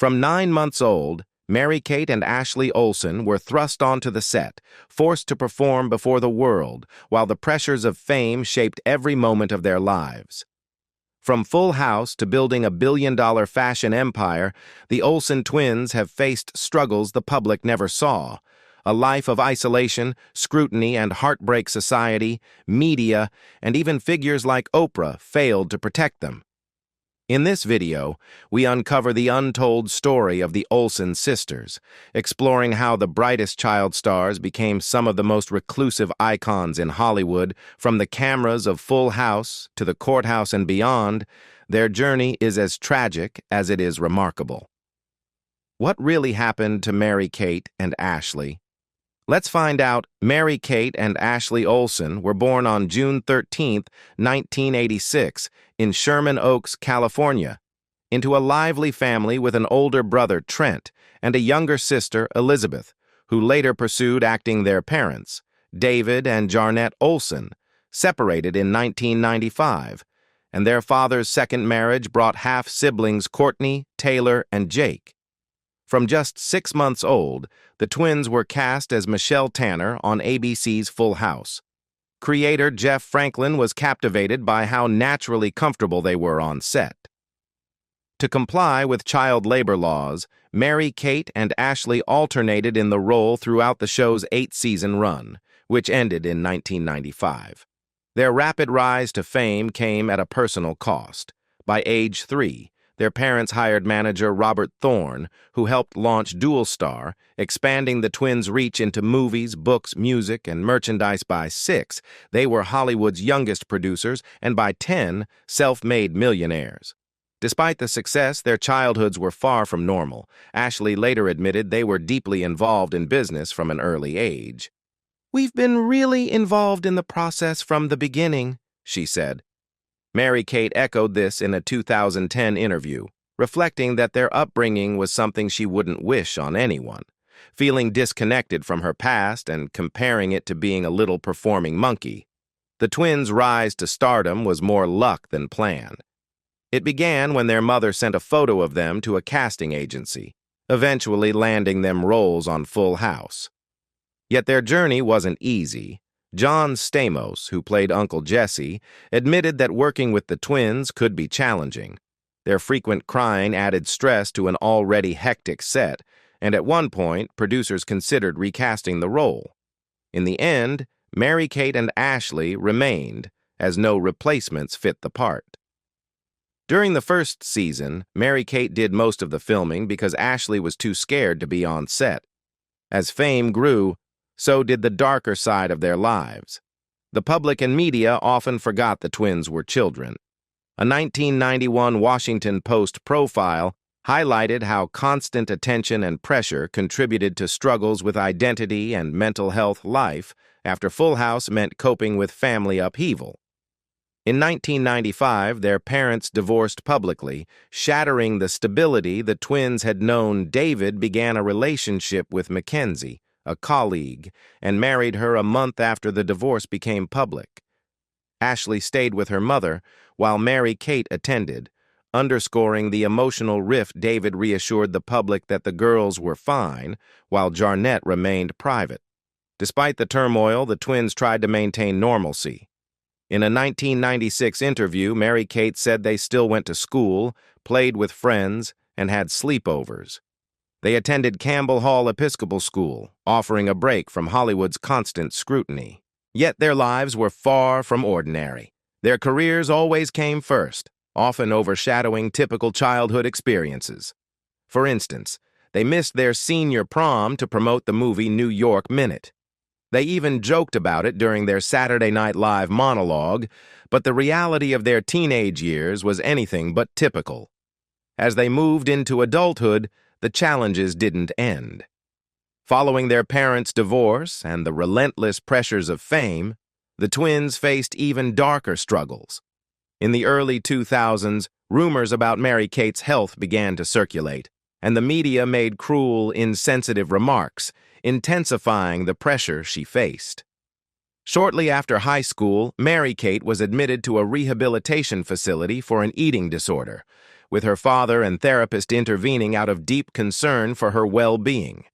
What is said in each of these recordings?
From 9 months old, Mary-Kate and Ashley Olsen were thrust onto the set, forced to perform before the world, while the pressures of fame shaped every moment of their lives. From Full House to building a billion-dollar fashion empire, the Olsen twins have faced struggles the public never saw. A life of isolation, scrutiny, and heartbreak society, media, and even figures like Oprah failed to protect them. In this video, we uncover the untold story of the Olsen sisters, exploring how the brightest child stars became some of the most reclusive icons in Hollywood. From the cameras of Full House to the courthouse and beyond, their journey is as tragic as it is remarkable. What really happened to Mary-Kate and Ashley? Let's find out. Mary-Kate and Ashley Olsen were born on June 13, 1986, in Sherman Oaks, California, into a lively family with an older brother, Trent, and a younger sister, Elizabeth, who later pursued acting. Their parents, David and Jarnette Olsen, separated in 1995, and their father's second marriage brought half-siblings Courtney, Taylor, and Jake. From just 6 months old, the twins were cast as Michelle Tanner on ABC's Full House. Creator Jeff Franklin was captivated by how naturally comfortable they were on set. To comply with child labor laws, Mary-Kate and Ashley alternated in the role throughout the show's 8-season run, which ended in 1995. Their rapid rise to fame came at a personal cost. By age 3, their parents hired manager Robert Thorne, who helped launch Dual Star, expanding the twins' reach into movies, books, music, and merchandise. By 6, they were Hollywood's youngest producers, and by 10, self-made millionaires. Despite the success, their childhoods were far from normal. Ashley later admitted they were deeply involved in business from an early age. "We've been really involved in the process from the beginning," she said. Mary-Kate echoed this in a 2010 interview, reflecting that their upbringing was something she wouldn't wish on anyone, feeling disconnected from her past and comparing it to being a little performing monkey. The twins' rise to stardom was more luck than planned. It began when their mother sent a photo of them to a casting agency, eventually landing them roles on Full House. Yet their journey wasn't easy. John Stamos, who played Uncle Jesse, admitted that working with the twins could be challenging. Their frequent crying added stress to an already hectic set, and at one point, producers considered recasting the role. In the end, Mary-Kate and Ashley remained, as no replacements fit the part. During the first season, Mary-Kate did most of the filming because Ashley was too scared to be on set. As fame grew, so did the darker side of their lives. The public and media often forgot the twins were children. A 1991 Washington Post profile highlighted how constant attention and pressure contributed to struggles with identity and mental health. Life after Full House meant coping with family upheaval. In 1995, their parents divorced publicly, shattering the stability the twins had known. David began a relationship with Mackenzie, a colleague, and married her a month after the divorce became public. Ashley stayed with her mother, while Mary-Kate attended, underscoring the emotional rift. David reassured the public that the girls were fine, while Jarnette remained private. Despite the turmoil, the twins tried to maintain normalcy. In a 1996 interview, Mary-Kate said they still went to school, played with friends, and had sleepovers. They attended Campbell Hall Episcopal School, offering a break from Hollywood's constant scrutiny. Yet their lives were far from ordinary. Their careers always came first, often overshadowing typical childhood experiences. For instance, they missed their senior prom to promote the movie New York Minute. They even joked about it during their Saturday Night Live monologue, but the reality of their teenage years was anything but typical. As they moved into adulthood, the challenges didn't end. Following their parents' divorce and the relentless pressures of fame, the twins faced even darker struggles. In the early 2000s, rumors about Mary-Kate's health began to circulate, and the media made cruel, insensitive remarks, intensifying the pressure she faced. Shortly after high school, Mary-Kate was admitted to a rehabilitation facility for an eating disorder, with her father and therapist intervening out of deep concern for her well-being.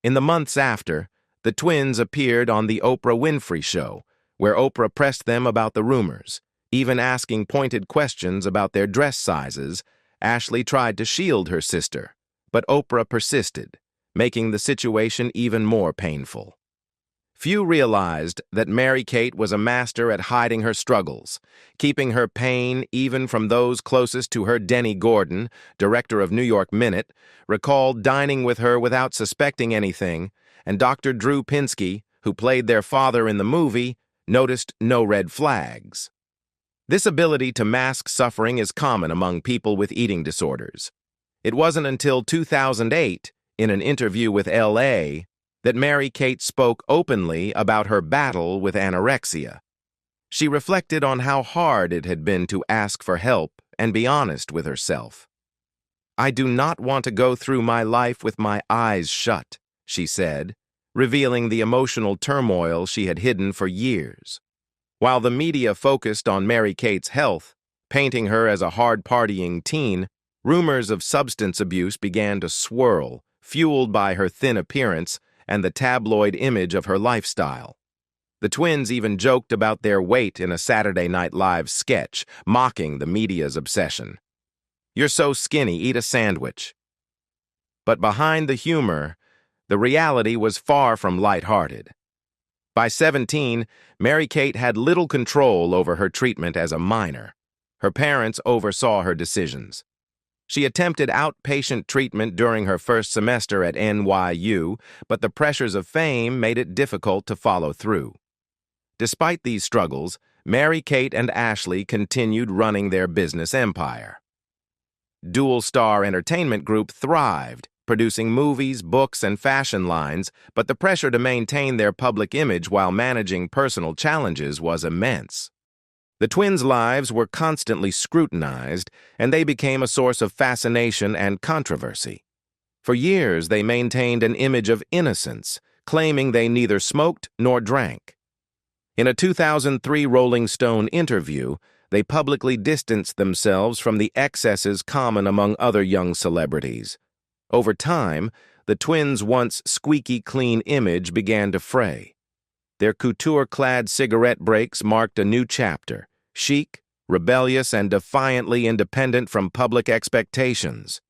In the months after, the twins appeared on The Oprah Winfrey Show, where Oprah pressed them about the rumors, even asking pointed questions about their dress sizes. Ashley tried to shield her sister, but Oprah persisted, making the situation even more painful. Few realized that Mary-Kate was a master at hiding her struggles, keeping her pain even from those closest to her. Denny Gordon, director of New York Minute, recalled dining with her without suspecting anything, and Dr. Drew Pinsky, who played their father in the movie, noticed no red flags. This ability to mask suffering is common among people with eating disorders. It wasn't until 2008, in an interview with LA, that Mary-Kate spoke openly about her battle with anorexia. She reflected on how hard it had been to ask for help and be honest with herself. "I do not want to go through my life with my eyes shut," she said, revealing the emotional turmoil she had hidden for years. While the media focused on Mary-Kate's health, painting her as a hard-partying teen, rumors of substance abuse began to swirl, fueled by her thin appearance and the tabloid image of her lifestyle. The twins even joked about their weight in a Saturday Night Live sketch, mocking the media's obsession. "You're so skinny, eat a sandwich." But behind the humor, the reality was far from lighthearted. By 17, Mary-Kate had little control over her treatment as a minor. Her parents oversaw her decisions. She attempted outpatient treatment during her first semester at NYU, but the pressures of fame made it difficult to follow through. Despite these struggles, Mary-Kate and Ashley continued running their business empire. Dual Star Entertainment Group thrived, producing movies, books, and fashion lines, but the pressure to maintain their public image while managing personal challenges was immense. The twins' lives were constantly scrutinized, and they became a source of fascination and controversy. For years, they maintained an image of innocence, claiming they neither smoked nor drank. In a 2003 Rolling Stone interview, they publicly distanced themselves from the excesses common among other young celebrities. Over time, the twins' once squeaky clean image began to fray. Their couture-clad cigarette breaks marked a new chapter, chic, rebellious, and defiantly independent from public expectations.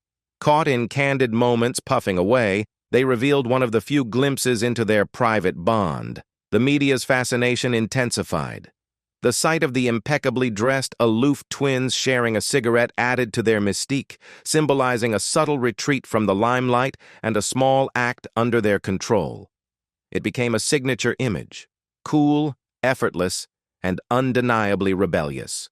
Caught in candid moments puffing away, they revealed one of the few glimpses into their private bond. The media's fascination intensified. The sight of the impeccably dressed, aloof twins sharing a cigarette added to their mystique, symbolizing a subtle retreat from the limelight and a small act under their control. It became a signature image, cool, effortless, and undeniably rebellious.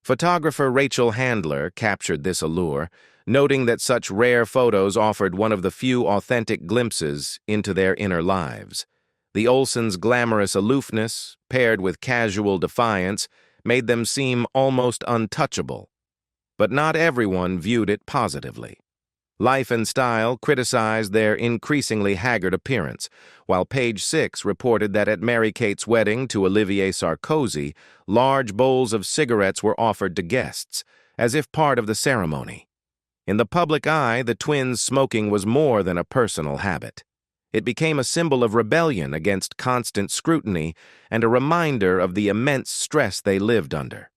Photographer Rachel Handler captured this allure, noting that such rare photos offered one of the few authentic glimpses into their inner lives. The Olsens' glamorous aloofness, paired with casual defiance, made them seem almost untouchable. But not everyone viewed it positively. Life and Style criticized their increasingly haggard appearance, while Page Six reported that at Mary-Kate's wedding to Olivier Sarkozy, large bowls of cigarettes were offered to guests, as if part of the ceremony. In the public eye, the twins' smoking was more than a personal habit. It became a symbol of rebellion against constant scrutiny and a reminder of the immense stress they lived under.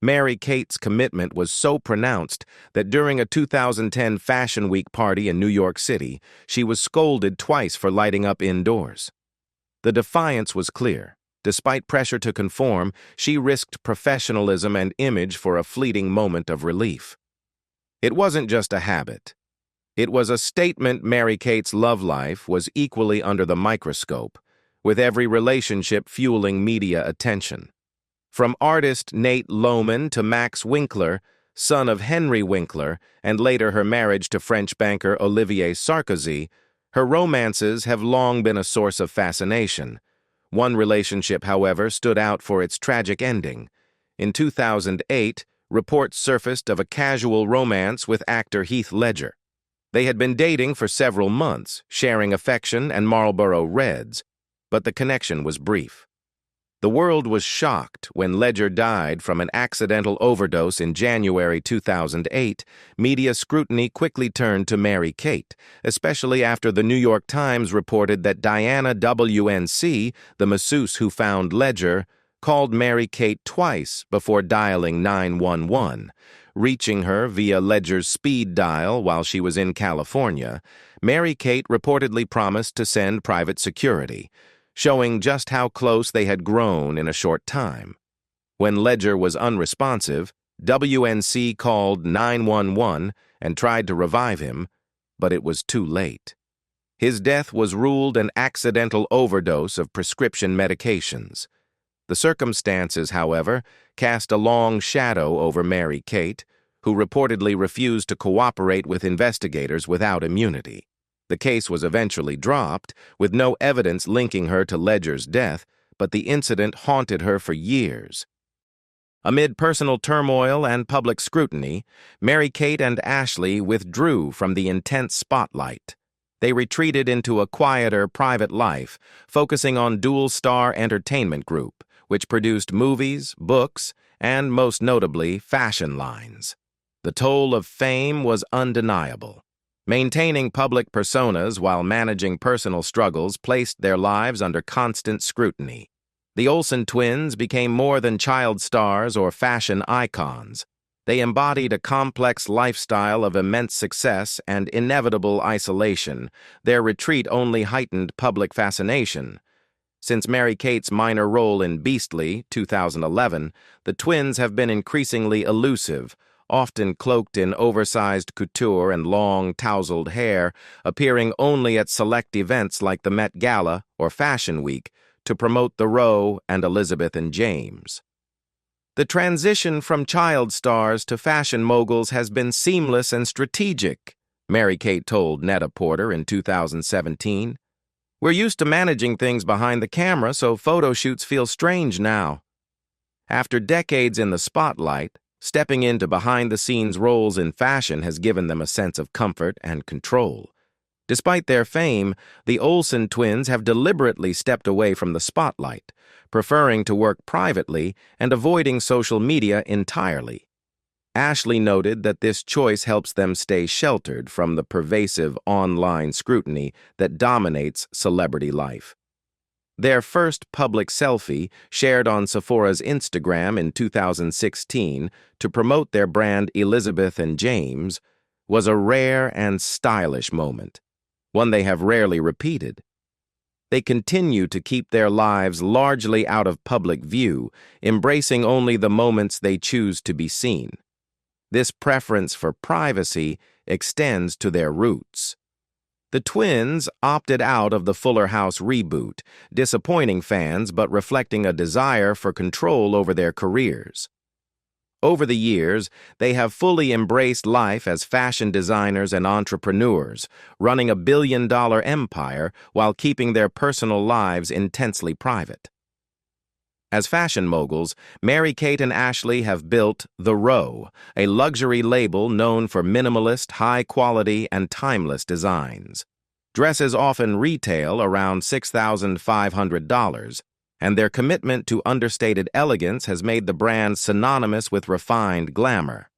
Mary-Kate's commitment was so pronounced that during a 2010 Fashion Week party in New York City, she was scolded twice for lighting up indoors. The defiance was clear. Despite pressure to conform, she risked professionalism and image for a fleeting moment of relief. It wasn't just a habit. It was a statement. Mary-Kate's love life was equally under the microscope, with every relationship fueling media attention. From artist Nate Lohman to Max Winkler, son of Henry Winkler, and later her marriage to French banker Olivier Sarkozy, her romances have long been a source of fascination. One relationship, however, stood out for its tragic ending. In 2008, reports surfaced of a casual romance with actor Heath Ledger. They had been dating for several months, sharing affection and Marlboro Reds, but the connection was brief. The world was shocked when Ledger died from an accidental overdose in January 2008. Media scrutiny quickly turned to Mary-Kate, especially after the New York Times reported that Diana WNC, the masseuse who found Ledger, called Mary-Kate twice before dialing 911. Reaching her via Ledger's speed dial while she was in California, Mary-Kate reportedly promised to send private security, showing just how close they had grown in a short time. When Ledger was unresponsive, WNC called 911 and tried to revive him, but it was too late. His death was ruled an accidental overdose of prescription medications. The circumstances, however, cast a long shadow over Mary-Kate, who reportedly refused to cooperate with investigators without immunity. The case was eventually dropped, with no evidence linking her to Ledger's death, but the incident haunted her for years. Amid personal turmoil and public scrutiny, Mary-Kate and Ashley withdrew from the intense spotlight. They retreated into a quieter, private life, focusing on Dual Star Entertainment Group, which produced movies, books, and, most notably, fashion lines. The toll of fame was undeniable. Maintaining public personas while managing personal struggles placed their lives under constant scrutiny. The Olsen twins became more than child stars or fashion icons. They embodied a complex lifestyle of immense success and inevitable isolation. Their retreat only heightened public fascination. Since Mary-Kate's minor role in Beastly, 2011, the twins have been increasingly elusive, often cloaked in oversized couture and long, tousled hair, appearing only at select events like the Met Gala or Fashion Week to promote the Row and Elizabeth and James. The transition from child stars to fashion moguls has been seamless and strategic, Mary-Kate told Net-a-Porter in 2017. We're used to managing things behind the camera, so photo shoots feel strange now. After decades in the spotlight, stepping into behind-the-scenes roles in fashion has given them a sense of comfort and control. Despite their fame, the Olsen twins have deliberately stepped away from the spotlight, preferring to work privately and avoiding social media entirely. Ashley noted that this choice helps them stay sheltered from the pervasive online scrutiny that dominates celebrity life. Their first public selfie, shared on Sephora's Instagram in 2016 to promote their brand Elizabeth and James, was a rare and stylish moment, one they have rarely repeated. They continue to keep their lives largely out of public view, embracing only the moments they choose to be seen. This preference for privacy extends to their roots. The twins opted out of the Fuller House reboot, disappointing fans but reflecting a desire for control over their careers. Over the years, they have fully embraced life as fashion designers and entrepreneurs, running a billion-dollar empire while keeping their personal lives intensely private. As fashion moguls, Mary-Kate and Ashley have built The Row, a luxury label known for minimalist, high-quality, and timeless designs. Dresses often retail around $6,500, and their commitment to understated elegance has made the brand synonymous with refined glamour.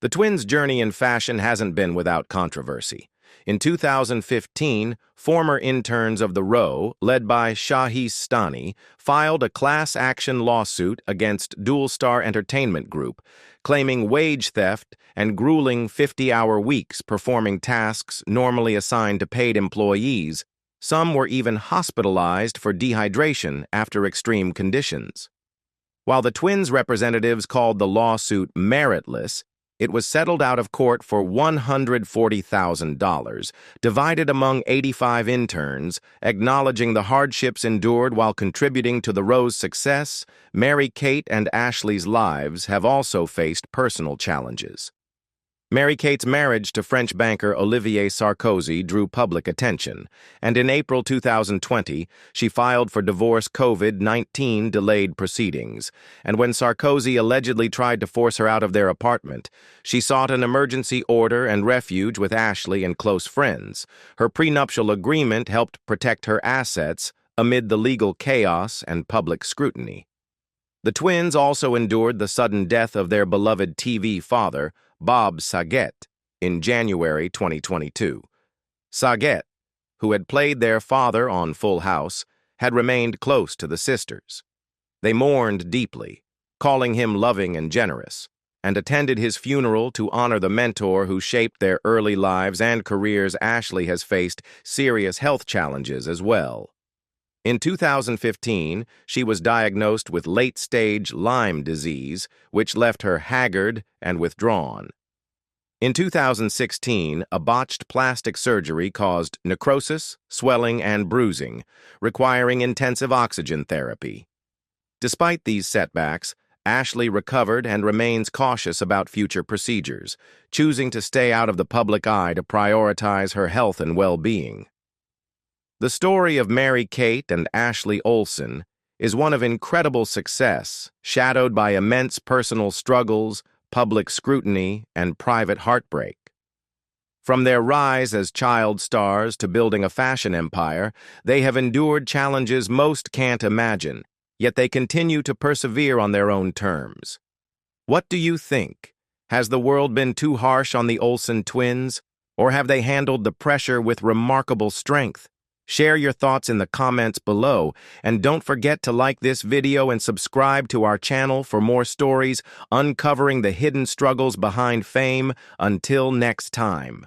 The twins' journey in fashion hasn't been without controversy. In 2015, former interns of The Row, led by Shahistani, filed a class action lawsuit against Dual Star Entertainment Group, claiming wage theft and grueling 50-hour weeks performing tasks normally assigned to paid employees. Some were even hospitalized for dehydration after extreme conditions. While the twins' representatives called the lawsuit meritless, it was settled out of court for $140,000, divided among 85 interns, acknowledging the hardships endured while contributing to the Row's success. Mary-Kate and Ashley's lives have also faced personal challenges. Mary-Kate's marriage to French banker Olivier Sarkozy drew public attention, and in April 2020, she filed for divorce. COVID-19 delayed proceedings, and when Sarkozy allegedly tried to force her out of their apartment, she sought an emergency order and refuge with Ashley and close friends. Her prenuptial agreement helped protect her assets, amid the legal chaos and public scrutiny. The twins also endured the sudden death of their beloved TV father, Bob Saget, in January 2022. Saget, who had played their father on Full House, had remained close to the sisters. They mourned deeply, calling him loving and generous, and attended his funeral to honor the mentor who shaped their early lives and careers. Ashley has faced serious health challenges as well. In 2015, she was diagnosed with late-stage Lyme disease, which left her haggard and withdrawn. In 2016, a botched plastic surgery caused necrosis, swelling, and bruising, requiring intensive oxygen therapy. Despite these setbacks, Ashley recovered and remains cautious about future procedures, choosing to stay out of the public eye to prioritize her health and well-being. The story of Mary-Kate and Ashley Olsen is one of incredible success, shadowed by immense personal struggles, public scrutiny, and private heartbreak. From their rise as child stars to building a fashion empire, they have endured challenges most can't imagine, yet they continue to persevere on their own terms. What do you think? Has the world been too harsh on the Olsen twins, or have they handled the pressure with remarkable strength? Share your thoughts in the comments below, and don't forget to like this video and subscribe to our channel for more stories uncovering the hidden struggles behind fame. Until next time.